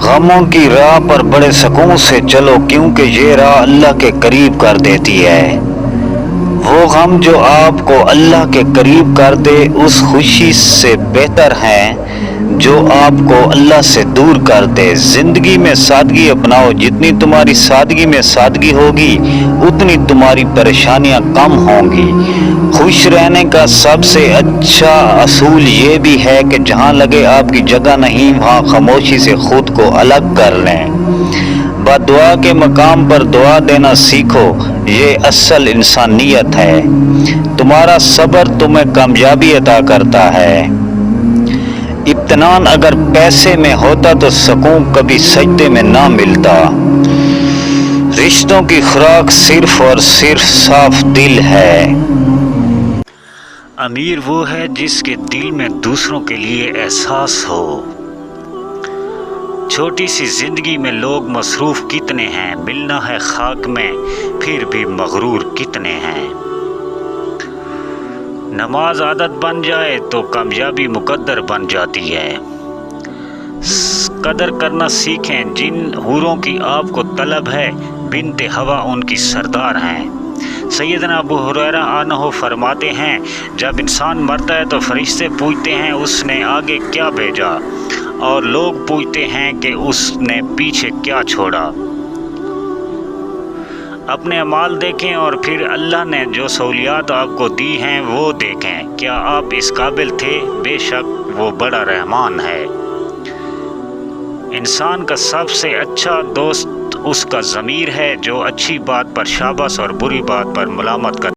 غموں کی راہ پر بڑے سکون سے چلو، کیونکہ یہ راہ اللہ کے قریب کر دیتی ہے۔ وہ غم جو آپ کو اللہ کے قریب کر دے اس خوشی سے بہتر ہے جو آپ کو اللہ سے دور کر دے۔ زندگی میں سادگی اپناؤ، جتنی تمہاری سادگی میں سادگی ہوگی اتنی تمہاری پریشانیاں کم ہوں گی۔ خوش رہنے کا سب سے اچھا اصول یہ بھی ہے کہ جہاں لگے آپ کی جگہ نہیں وہاں خاموشی سے خود کو الگ کر لیں۔ بدعا کے مقام پر دعا دینا سیکھو، یہ اصل انسانیت ہے۔ تمہارا صبر تمہیں کامیابی عطا کرتا ہے۔ اطمینان اگر پیسے میں ہوتا تو سکون کبھی سجدے میں نہ ملتا۔ رشتوں کی خوراک صرف اور صرف صاف دل ہے۔ امیر وہ ہے جس کے دل میں دوسروں کے لیے احساس ہو۔ چھوٹی سی زندگی میں لوگ مصروف کتنے ہیں، ملنا ہے خاک میں پھر بھی مغرور کتنے ہیں۔ نماز عادت بن جائے تو کامیابی مقدر بن جاتی ہے۔ قدر کرنا سیکھیں، جن حوروں کی آپ کو طلب ہے بنت ہوا ان کی سردار ہیں۔ سیدنا ابو ہریرہ عنہ فرماتے ہیں جب انسان مرتا ہے تو فرشتے پوچھتے ہیں اس نے آگے کیا بھیجا، اور لوگ پوچھتے ہیں کہ اس نے پیچھے کیا چھوڑا۔ اپنے اعمال دیکھیں اور پھر اللہ نے جو سہولیات آپ کو دی ہیں وہ دیکھیں، کیا آپ اس قابل تھے؟ بے شک وہ بڑا رحمان ہے۔ انسان کا سب سے اچھا دوست اس کا ضمیر ہے جو اچھی بات پر شاباش اور بری بات پر ملامت کرتا ہے۔